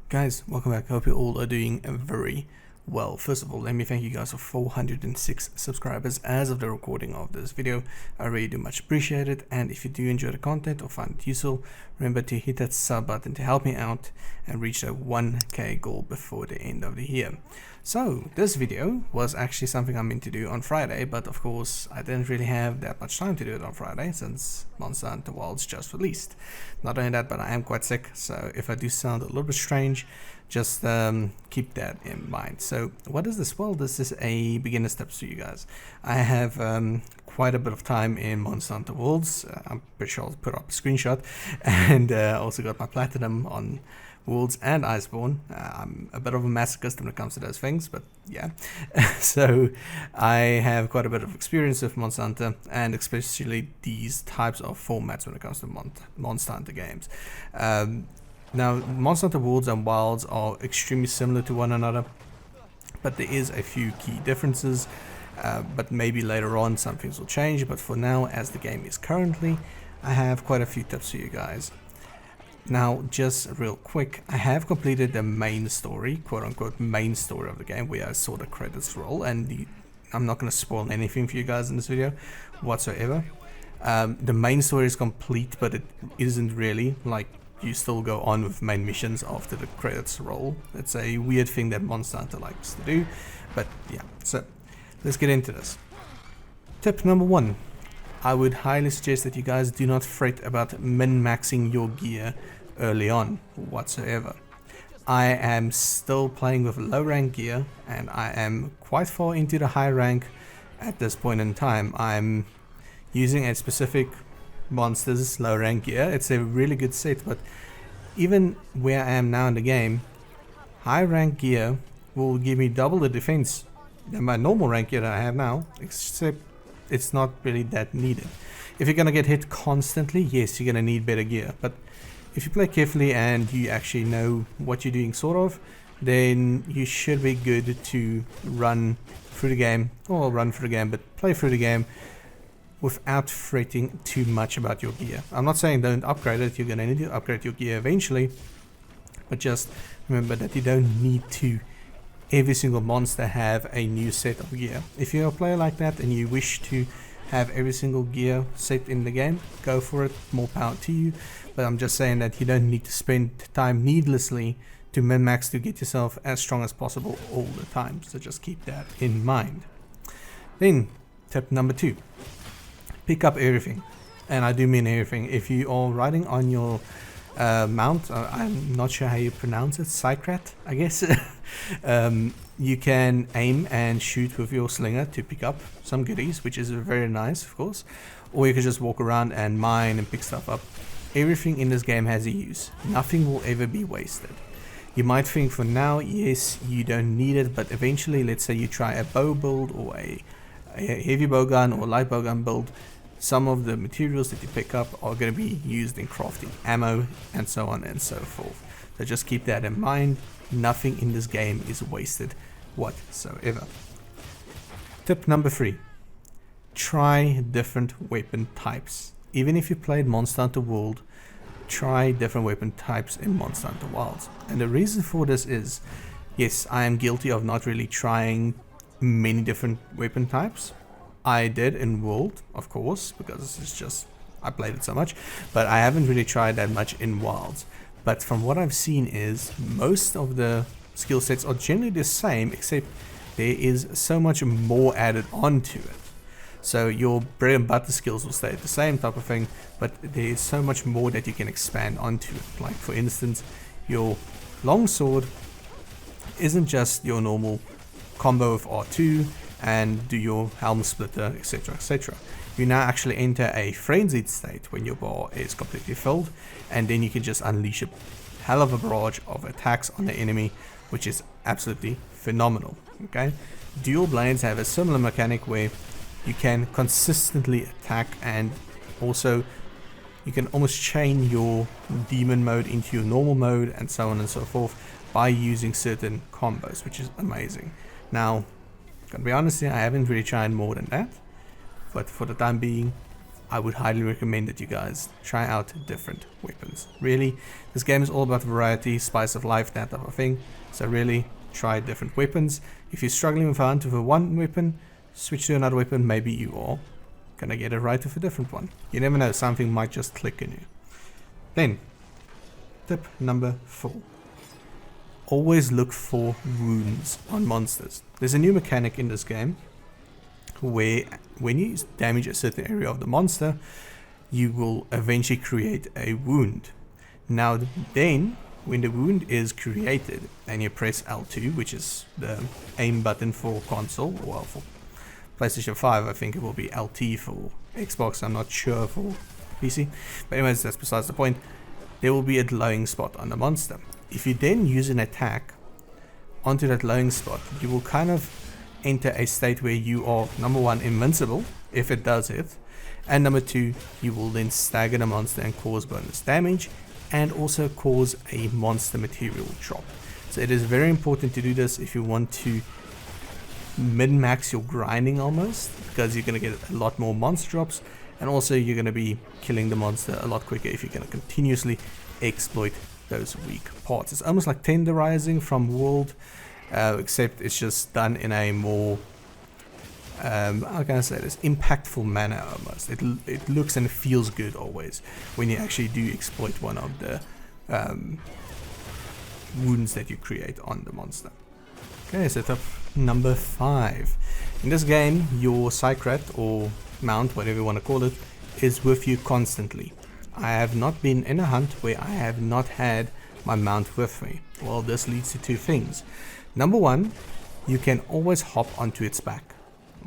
Guys, welcome back. I hope you all are doing very well. First of all, let me thank you guys for 406 subscribers as of the recording of this video. I really do much appreciate it, and if you do enjoy the content or find it useful, remember to hit that sub button to help me out and reach that 1k goal before the end of the year. So this video was actually something I meant to do on Friday, but of course I didn't really have that much time to do it on Friday since Monster Hunter Wilds just released. Not only that, but I am quite sick, so if I do sound a little bit strange, just keep that in mind. So what is this? Well, this is a beginner's tips for you guys. I have quite a bit of time in Monster Hunter Worlds. I'm pretty sure I'll put up a screenshot, and also got my platinum on Worlds and Iceborne. I'm a bit of a masochist when it comes to those things, but yeah. So I have quite a bit of experience with Monster Hunter, and especially these types of formats when it comes to Monster Hunter games. Now, Monster Hunter Worlds and Wilds are extremely similar to one another, but there is a few key differences, but maybe later on some things will change. But for now, as the game is currently, I have quite a few tips for you guys. Now, just real quick, I have completed the main story, quote-unquote main story of the game, where I saw the credits roll, and I'm not going to spoil anything for you guys in this video whatsoever. The main story is complete, but it isn't really. Like, you still go on with main missions after the credits roll. It's a weird thing that Monster Hunter likes to do, but yeah. So let's get into this. Tip number 1. I would highly suggest that you guys do not fret about min-maxing your gear early on whatsoever. I am still playing with low rank gear, and I am quite far into the high rank at this point in time. I'm using a specific monster's low rank gear. It's a really good set, but even where I am now in the game, high rank gear will give me double the defense than my normal rank gear that I have now, except it's not really that needed. If you're gonna get hit constantly, yes, you're gonna need better gear, but if you play carefully and you actually know what you're doing, sort of, then you should be good to run through the game, or run through the game, but play through the game without fretting too much about your gear. I'm not saying don't upgrade it. You're gonna need to upgrade your gear eventually, but just remember that you don't need to every single monster have a new set of gear. If you're a player like that and you wish to have every single gear set in the game, go for it, more power to you. But I'm just saying that you don't need to spend time needlessly to min-max to get yourself as strong as possible all the time. So just keep that in mind. Then tip number 2, pick up everything, and I do mean everything. If you are riding on your mount, I'm not sure how you pronounce it, Psykrat, I guess. You can aim and shoot with your slinger to pick up some goodies, which is very nice, of course. Or you can just walk around and mine and pick stuff up. Everything in this game has a use. Nothing will ever be wasted. You might think for now, yes, you don't need it, but eventually, let's say you try a bow build or a heavy bow gun or light bow gun build, some of the materials that you pick up are going to be used in crafting ammo and so on and so forth. So just keep that in mind. Nothing in this game is wasted whatsoever. Tip number 3. Try different weapon types. Even if you played Monster Hunter World, try different weapon types in Monster Hunter Wilds. And the reason for this is, yes, I am guilty of not really trying many different weapon types. I did in World, of course, because it's just, I played it so much, but I haven't really tried that much in Wilds. But from what I've seen is most of the skill sets are generally the same, except there is so much more added onto it. So your bread and butter skills will stay the same type of thing, but there is so much more that you can expand onto it. Like for instance, your longsword isn't just your normal combo of R2 and do your helm splitter, etc, etc. You now actually enter a frenzied state when your bar is completely filled, and then you can just unleash a hell of a barrage of attacks on the enemy, which is absolutely phenomenal. Okay, dual blades have a similar mechanic where you can consistently attack, and also you can almost chain your demon mode into your normal mode and so on and so forth by using certain combos, which is amazing. Now, gonna be honest here, I haven't really tried more than that, but for the time being, I would highly recommend that you guys try out different weapons. Really, this game is all about variety, spice of life, that type of thing. So really, try different weapons. If you're struggling with a hunt with one weapon, switch to another weapon. Maybe you are gonna get it right with a different one. You never know, something might just click in you. Then, tip number 4. Always look for wounds on monsters. There's a new mechanic in this game where when you damage a certain area of the monster, you will eventually create a wound. Now then, when the wound is created and you press L2, which is the aim button for console, well, for PlayStation 5 I think it will be LT for Xbox, I'm not sure for PC, but anyways, that's besides the point. There will be a glowing spot on the monster. If you then use an attack onto that glowing spot, you will kind of enter a state where you are, number 1, invincible if it does hit, and number 2, you will then stagger the monster and cause bonus damage, and also cause a monster material drop. So it is very important to do this if you want to min-max your grinding almost, because you're going to get a lot more monster drops, and also you're going to be killing the monster a lot quicker if you're going to continuously exploit those weak parts. It's almost like tenderizing from World, except it's just done in a more how can I say this, impactful manner almost. It looks and feels good always when you actually do exploit one of the wounds that you create on the monster. Okay, setup number 5. In this game, your Psychrat or mount, whatever you want to call it, is with you constantly. I have not been in a hunt where I have not had my mount with me. Well, this leads to 2 things. Number 1, you can always hop onto its back.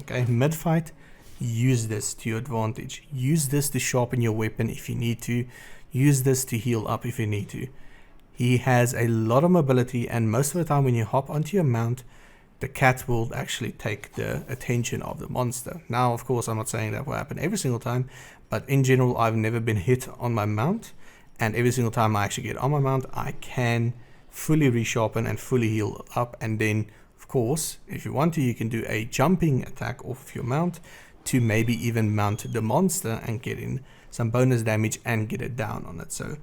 Okay, mid-fight, use this to your advantage. Use this to sharpen your weapon if you need to. Use this to heal up if you need to. He has a lot of mobility, and most of the time when you hop onto your mount, the cat will actually take the attention of the monster. Now, of course, I'm not saying that will happen every single time, but in general, I've never been hit on my mount, and every single time I actually get on my mount, I can fully resharpen and fully heal up, and then, of course, if you want to, you can do a jumping attack off your mount to maybe even mount the monster and get in some bonus damage and get it down on it. So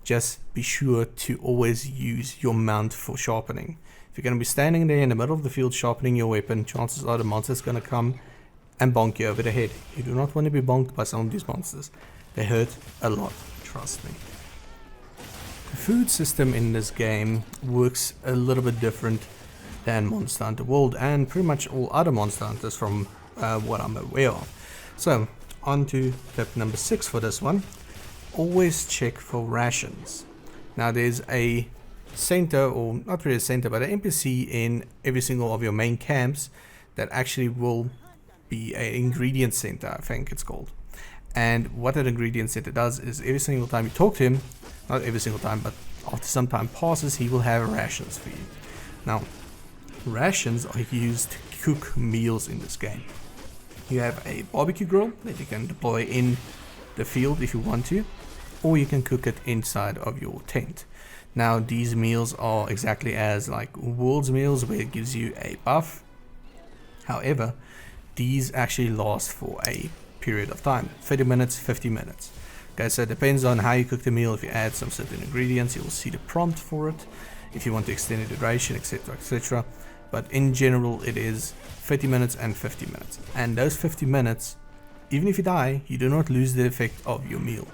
just be sure to always use your mount for sharpening. If you're going to be standing there in the middle of the field sharpening your weapon, chances are the monster's going to come and bonk you over the head. You do not want to be bonked by some of these monsters. They hurt a lot, trust me. The food system in this game works a little bit different than Monster Hunter World and pretty much all other Monster Hunters from what I'm aware of. So, on to tip number 6 for this one. Always check for rations. Now there's a center, or not really a center, but an NPC in every single of your main camps that actually will be an ingredient center, I think it's called. And what that ingredient center does is every single time you talk to him, not every single time, but after some time passes, he will have rations for you. Now, rations are used to cook meals in this game. You have a barbecue grill that you can deploy in the field if you want to, or you can cook it inside of your tent. Now these meals are exactly as like World's meals, where it gives you a buff. However, these actually last for a period of time, 30 minutes, 50 minutes. Okay, so it depends on how you cook the meal. If you add some certain ingredients, you will see the prompt for it. If you want to extend the duration, etc, etc. But in general, it is 30 minutes and 50 minutes. And those 50 minutes, even if you die, you do not lose the effect of your meal.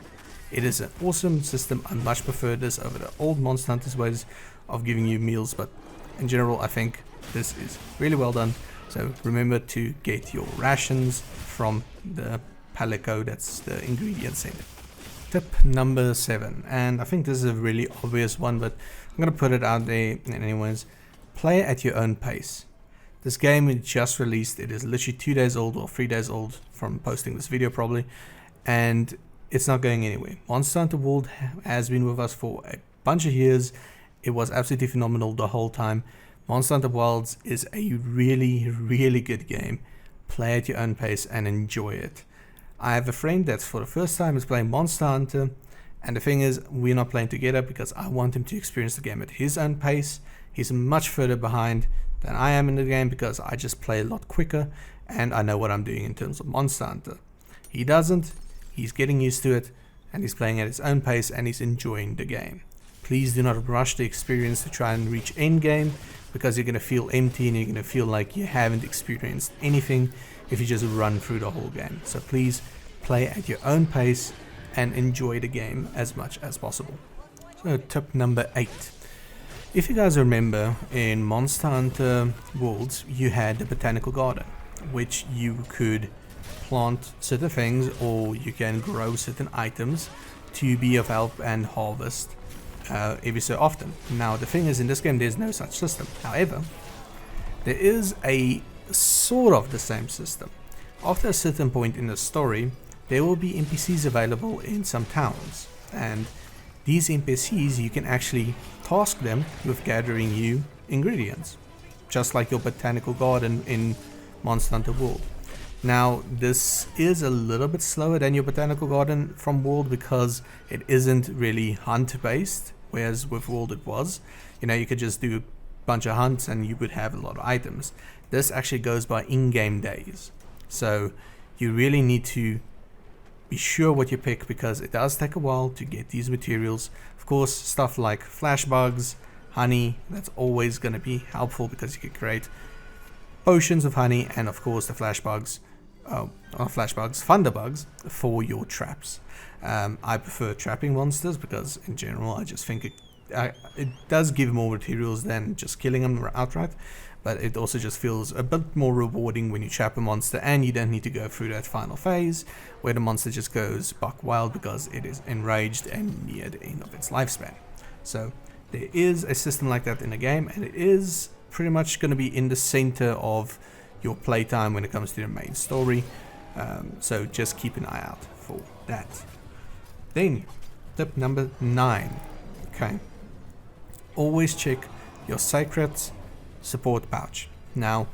It is an awesome system. I much prefer this over the old Monster Hunter's ways of giving you meals, but in general, I think this is really well done. So remember to get your rations from the Palico, that's the ingredient center. Tip number 7, and I think this is a really obvious one, but I'm going to put it out there anyways. Play at your own pace. This game is just released. It is literally 2 days old or 3 days old from posting this video probably, and it's not going anywhere. Monster Hunter World has been with us for a bunch of years. It was absolutely phenomenal the whole time. Monster Hunter Wilds is a really, really good game. Play at your own pace and enjoy it. I have a friend that's for the first time is playing Monster Hunter, and the thing is, we're not playing together because I want him to experience the game at his own pace. He's much further behind than I am in the game because I just play a lot quicker and I know what I'm doing in terms of Monster Hunter. He doesn't. he's getting used to it, and he's playing at his own pace, and he's enjoying the game. Please do not rush the experience to try and reach endgame, because you're going to feel empty and you're going to feel like you haven't experienced anything if you just run through the whole game. So please play at your own pace and enjoy the game as much as possible. So tip number 8. If you guys remember, in Monster Hunter Worlds you had the botanical garden, which you could plant certain things or you can grow certain items to be of help and harvest every so often. Now the thing is, in this game there's no such system. However, there is a sort of the same system. After a certain point in the story, there will be NPCs available in some towns, and these NPCs you can actually task them with gathering you ingredients, just like your botanical garden in Monster Hunter World. Now this is a little bit slower than your botanical garden from World because it isn't really hunt based, whereas with World it was. You know, you could just do a bunch of hunts and you would have a lot of items. This actually goes by in-game days, so you really need to be sure what you pick, because it does take a while to get these materials. Of course, stuff like flash bugs, honey, that's always going to be helpful because you can create potions of honey, and of course the flash bugs, thunder bugs for your traps. I prefer trapping monsters because in general I just think it does give more materials than just killing them outright, but it also just feels a bit more rewarding when you trap a monster and you don't need to go through that final phase where the monster just goes buck wild because it is enraged and near the end of its lifespan. So there is a system like that in the game, and it is pretty much going to be in the center of your playtime when it comes to the main story, so just keep an eye out for that. Then tip number 9. Okay, always check your sacred support pouch. Now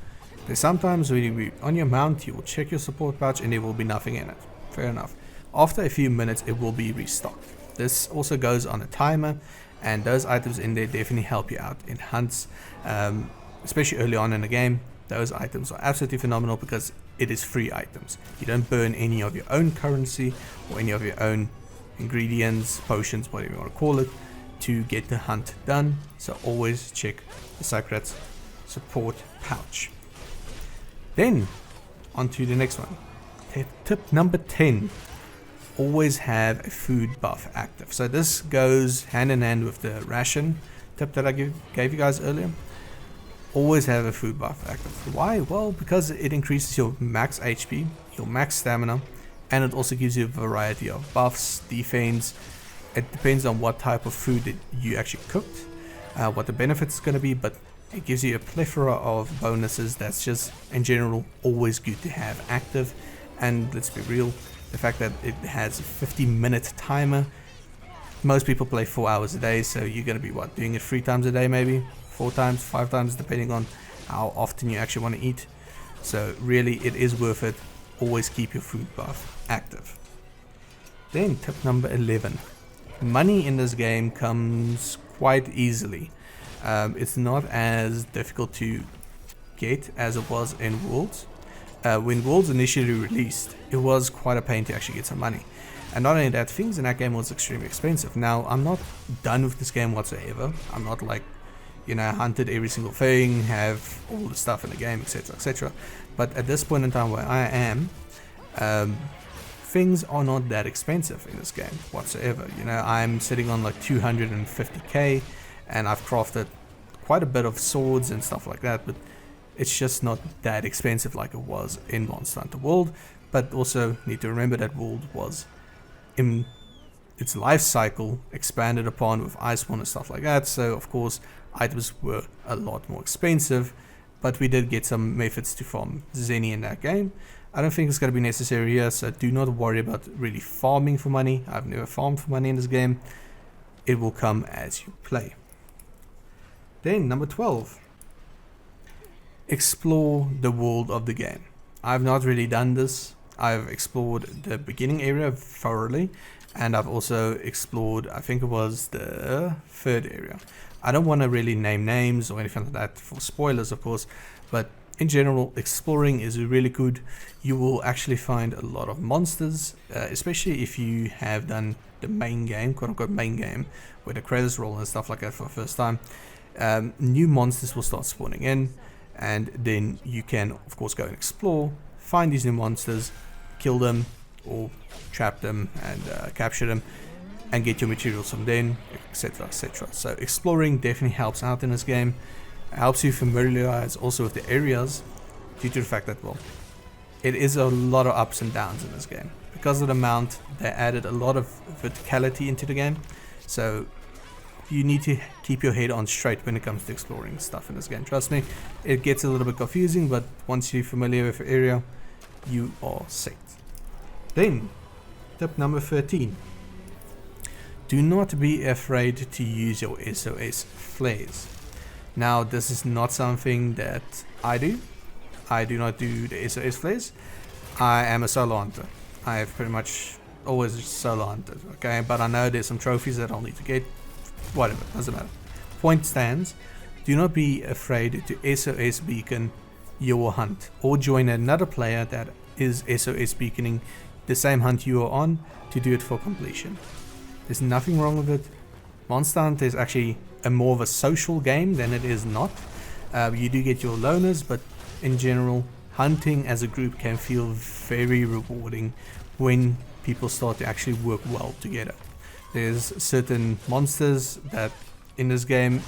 there's sometimes when you on your mount you will check your support pouch and there will be nothing in it. Fair enough. After a few minutes it will be restocked. This also goes on a timer, and those items in there definitely help you out in hunts, especially early on in the game. Those items are absolutely phenomenal because it is free items. You don't burn any of your own currency or any of your own ingredients, potions, whatever you want to call it, to get the hunt done. So always check the sacred support pouch. Then on to the next one. Tip number 10. Always have a food buff active. So this goes hand in hand with the ration tip that I gave you guys earlier. Always have a food buff active. Why? Well, because it increases your max HP, your max stamina, and it also gives you a variety of buffs, defense. It depends on what type of food that you actually cooked, what the benefits is going to be, but it gives you a plethora of bonuses that's just in general always good to have active. And let's be real, the fact that it has a 50-minute timer, most people play 4 hours a day, so you're going to be doing it 3 times a day, maybe 4 times, 5 times, depending on how often you actually want to eat. So really it is worth it. Always keep your food buff active. Then tip number 11. Money in this game comes quite easily. It's not as difficult to get as it was in Worlds. When Worlds initially released, it was quite a pain to actually get some money. And not only that, things in that game was extremely expensive. Now, I'm not done with this game whatsoever. I'm not like, you know, hunted every single thing, have all the stuff in the game, etc, etc. But at this point in time where I am, things are not that expensive in this game whatsoever. You know, I'm sitting on like 250k, and I've crafted quite a bit of swords and stuff like that, but it's just not that expensive like it was in Monster Hunter World. But also need to remember that World was in its life cycle expanded upon with Iceborne and stuff like that, so of course items were a lot more expensive, but we did get some methods to farm Zenny in that game. I don't think it's going to be necessary here, so do not worry about really farming for money. I've never farmed for money in this game. It will come as you play. Then number 12. Explore the world of the game. I've not really done this. I've explored the beginning area thoroughly, and I've also explored, I think it was the 3rd area. I don't want to really name names or anything like that for spoilers, of course, but in general, exploring is really good. You will actually find a lot of monsters, especially if you have done the main game, quote unquote main game, where the credits roll and stuff like that for the first time. New monsters will start spawning in, and then you can of course go and explore, find these new monsters, kill them or trap them and capture them, and get your materials from then, etc, etc. So exploring definitely helps out in this game. It helps you familiarize also with the areas, due to the fact that, well, it is a lot of ups and downs in this game. Because of the mount, they added a lot of verticality into the game, so you need to keep your head on straight when it comes to exploring stuff in this game. Trust me, it gets a little bit confusing, but once you're familiar with the area, you are set. Then, tip number 13. Do not be afraid to use your SOS flares. Now, this is not something that I do. I do not do the SOS flares. I am a solo hunter. I have pretty much always solo hunted, okay? But I know there's some trophies that I'll need to get. Whatever, doesn't matter. Point stands. Do not be afraid to SOS beacon your hunt, or join another player that is SOS beaconing the same hunt you are on to do it for completion. There's nothing wrong with it. Monster Hunt is actually a more of a social game than it is not. You do get your loners, but in general, hunting as a group can feel very rewarding when people start to actually work well together. There's certain monsters that in this game,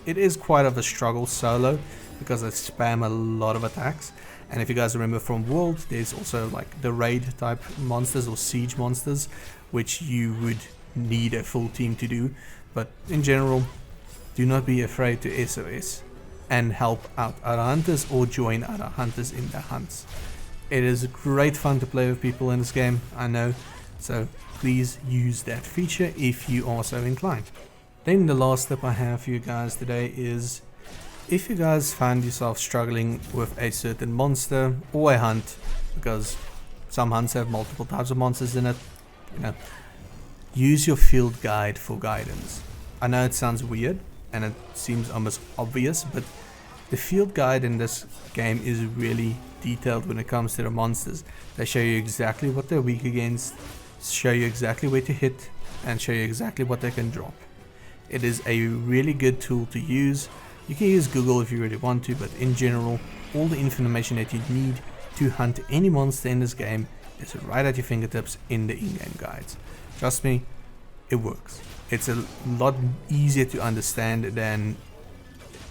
it is quite of a struggle solo because they spam a lot of attacks. And if you guys remember from World, there's also like the raid type monsters or siege monsters, which you would need a full team to do. But in general, do not be afraid to SOS and help out other hunters or join other hunters in their hunts. It is great fun to play with people in this game, I know, so please use that feature if you are so inclined. Then the last tip I have for you guys today is, if you guys find yourself struggling with a certain monster or a hunt, because some hunts have multiple types of monsters in it, you know, use your field guide for guidance. I know it sounds weird and it seems almost obvious, but the field guide in this game is really detailed when it comes to the monsters. They show you exactly what they're weak against, show you exactly where to hit, and show you exactly what they can drop. It is a really good tool to use. You can use Google if you really want to, but in general, all the information that you need to hunt any monster in this game is right at your fingertips in the in-game guides. Trust me, it works. It's a lot easier to understand than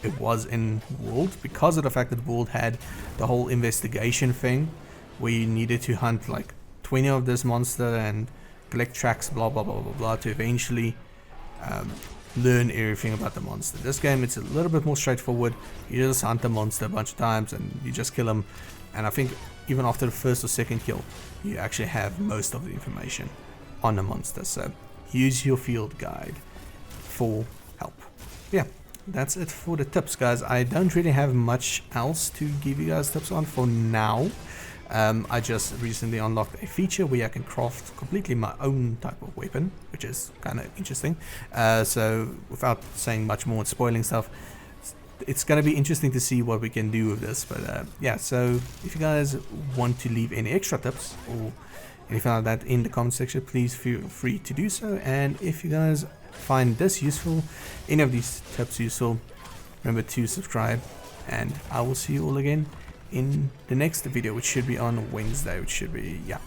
it was in World, because of the fact that World had the whole investigation thing where you needed to hunt like 20 of this monster and collect tracks, blah blah blah blah blah, to eventually learn everything about the monster. This game, it's a little bit more straightforward. You just hunt the monster a bunch of times and you just kill him, and I think even after the first or second kill you actually have most of the information on the monster. So use your field guide for help. Yeah, that's it for the tips, guys. I don't really have much else to give you guys tips on for now. I just recently unlocked a feature where I can craft completely my own type of weapon, which is kind of interesting. So without saying much more and spoiling stuff, it's going to be interesting to see what we can do with this. But yeah, so if you guys want to leave any extra tips or anything like that in the comment section, please feel free to do so. And if you guys find this useful, any of these tips useful, remember to subscribe, and I will see you all again in the next video, which should be on Wednesday, which should be, yeah,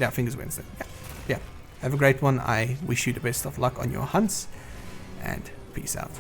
I think it's Wednesday. Yeah, have a great one. I wish you the best of luck on your hunts, and peace out.